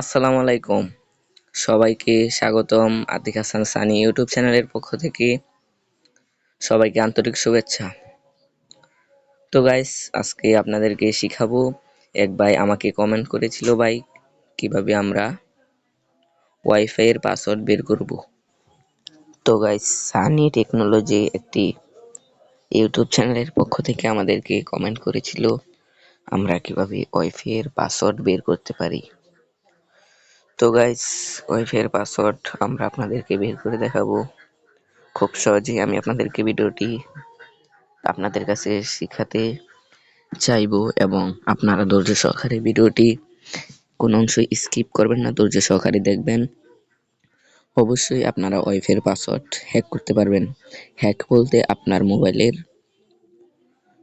আসসালামু আলাইকুম। সবাইকে স্বাগতম আতিক হাসান সানি ইউটিউব চ্যানেলের পক্ষ থেকে সবাইকে আন্তরিক শুভেচ্ছা। তো গাইস, আজকে আপনাদেরকে শিখাবো। এক ভাই আমাকে কমেন্ট করেছিল, ভাই কিভাবে আমরা ওয়াইফাই এর পাসওয়ার্ড বের করব। তো গাইস, সানি টেকনোলজি একটি ইউটিউব চ্যানেলের পক্ষ থেকে আমাদেরকে কমেন্ট করেছিল আমরা কিভাবে ওয়াইফাই এর পাসওয়ার্ড বের করতে পারি। তো গাইস, ওয়াইফাই এর পাসওয়ার্ড আমরা আপনাদেরকে বের করে দেখাবো খুব সহজেই। আমি আপনাদেরকে ভিডিওটি আপনাদের কাছে শিখাতে চাইবো এবং আপনারা ধৈর্য সহকারে ভিডিওটি কোনো অংশ স্কিপ করবেন না, ধৈর্য সহকারে দেখবেন। অবশ্যই আপনারা ওয়াইফাই এর পাসওয়ার্ড হ্যাক করতে পারবেন। হ্যাক বলতে আপনার মোবাইলের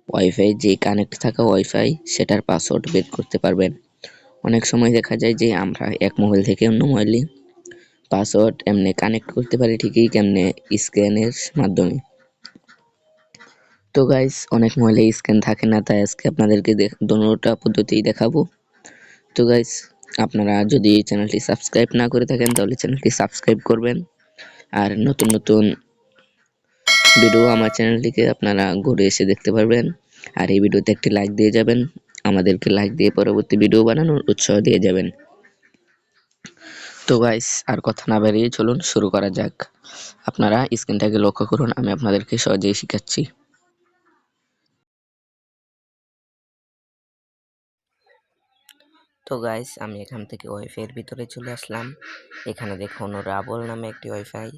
ওয়াইফাই যে কানেক্ট থাকা ওয়াইফাই সেটার পাসওয়ার্ড বের করতে পারবেন। অনেক সময় দেখা যায় যে আমরা এক মোবাইল থেকে অন্য মোবাইলে পাসওয়ার্ড এমনি কানেক্ট করতে পারি ঠিকই, কেমনে স্ক্যানের মাধ্যমে। তো গাইস, অনেক মোবাইলে স্ক্যান থাকে না, তাই আজকে আপনাদেরকে দোনোটা পদ্ধতিই দেখাবো। তো গাইস, আপনারা যদি চ্যানেলটি সাবস্ক্রাইব না করে থাকেন তাহলে চ্যানেলটি সাবস্ক্রাইব করবেন। আর নতুন নতুন ভিডিও আমার চ্যানেলটিকে আপনারা ঘুরে এসে দেখতে পারবেন। আর এই ভিডিওতে একটি লাইক দিয়ে যাবেন, আমাদেরকে লাইক দিয়ে পরবর্তী ভিডিও বানানোর উৎসাহ দিয়ে যাবেন। তো গাইস, আর কথা না বাড়িয়ে চলুন শুরু করা যাক। আপনারা স্ক্রিনটাকে লক্ষ্য করুন, আমি আপনাদেরকে সহজেই শিখাচ্ছি। তো গাইস, আমি এখান থেকে ওয়াইফাই এর ভিতরে চলে আসলাম। এখানে দেখুন রাবল নামে একটি ওয়াইফাই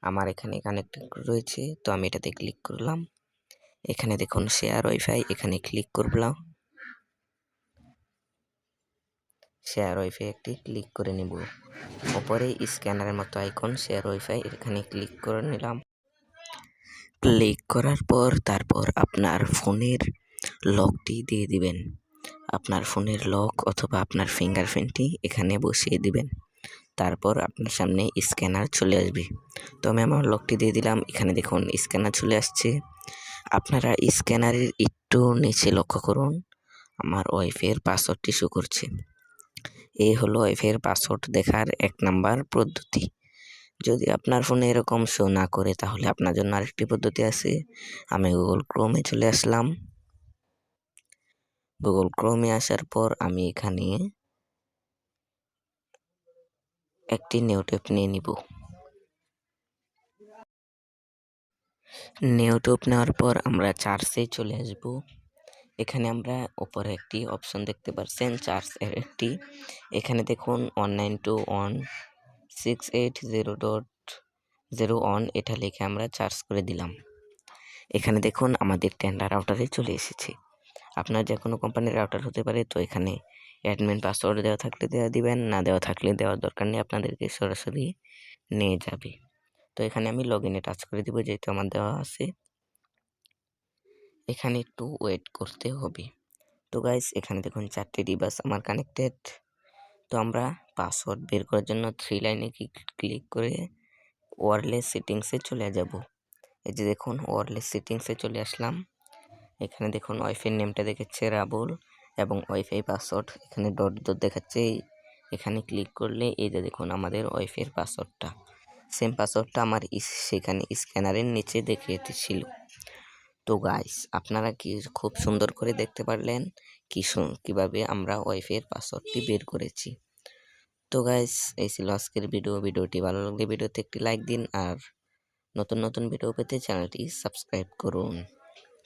আমার এখানে কানেক্টেড রয়েছে। তো আমি এটাতে ক্লিক করলাম। এখানে দেখুন শেয়ার ওয়াইফাই, এখানে ক্লিক করলাম। শেয়ার ওয়াইফাই একটি ক্লিক করে নেব। উপরে স্ক্যানারের মতো আইকন শেয়ার ওয়াইফাই, এখানে ক্লিক করে নিলাম। ক্লিক করার পর তারপর আপনার ফোনের লকটি দিয়ে দিবেন। আপনার ফোনের লক অথবা আপনার ফিঙ্গারপ্রিন্টটি এখানে বসিয়ে দিবেন। তারপর আপনার সামনে স্ক্যানার চলে আসবে। তো আমি আমার লকটি দিয়ে দিলাম। এখানে দেখুন স্ক্যানার চলে আসছে। আপনারা স্ক্যানারের একটু নিচে লক্ষ্য করুন, আমার ওয়াইফাই এর পাসওয়ার্ডটি শো করছে। এই হলো ওয়াইফাই এর পাসওয়ার্ড দেখার 1 নাম্বার পদ্ধতি। যদি আপনার ফোনে এরকম শো না করে তাহলে আপনার জন্য আরেকটি পদ্ধতি আছে। আমি গুগল ক্রোমে চলে আসলাম। গুগল ক্রোমে আসার পর আমি এখানে একটি নিউ ট্যাব নিয়ে নিব। নিউ ট্যাব নেওয়ার পর আমরা চার্জে চলে আসব। এখানে আমরা উপরে একটি অপশন দেখতে পাচ্ছেন চার্জ এর একটি। এখানে দেখুন 192.168.0.01 এটা লিখে আমরা চার্জ করে দিলাম। এখানে দেখুন আমাদের টেন্ডার রাউটারে চলে এসেছে। আপনার যে কোনো কোম্পানির রাউটার হতে পারে। তো এখানে অ্যাডমিন পাসওয়ার্ড দেওয়া থাকলে দেওয়া দিবেন, না দেওয়া থাকলে দেওয়ার দরকার নেই, আপনাদেরকে সরাসরি নিয়ে যাবে। তো এখানে আমি লগ ইনে টাচ করে দিব যেহেতু আমার দেওয়া আছে। এখানে একটু ওয়েট করতে হবে। তো গাইস, এখানে দেখুন 4টি ডিভাইস আমার কানেক্টেড। তো আমরা পাসওয়ার্ড বের করার জন্য 3 লাইনে ক্লিক করে ওয়্যারলেস সেটিংসে চলে যাব। এই যে দেখুন ওয়্যারলেস সেটিংসে চলে আসলাম। এখানে দেখুন ওয়াইফাই নেমটা দেখাচ্ছে রাবুল এবং ওয়াইফাই পাসওয়ার্ড এখানে ডট ডট দেখাচ্ছে। এখানে ক্লিক করলে এই যে দেখুন আমাদের ওয়াইফাই এর পাসওয়ার্ডটা, সেম পাসওয়ার্ডটা আমার সেখানে স্ক্যানারের নিচে দেখিয়েছিল। তো গাইস, আপনারা কি খুব সুন্দর করে দেখতে পারলেন কিভাবে আমরা ওয়াইফাই এর পাসওয়ার্ডটি বের করেছি। তো গাইস, এই ছিল আজকের ভিডিওটি ভালো লাগলে ভিডিওতে একটি লাইক দিন আর নতুন নতুন ভিডিও পেতে চ্যানেলটি সাবস্ক্রাইব করুন।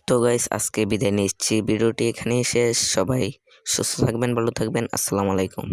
তো গাইস, আজকে বিদায় নিচ্ছি, ভিডিওটি এখানেই শেষ। সবাই সুস্থ থাকবেন, ভালো থাকবেন। আসসালামু আলাইকুম।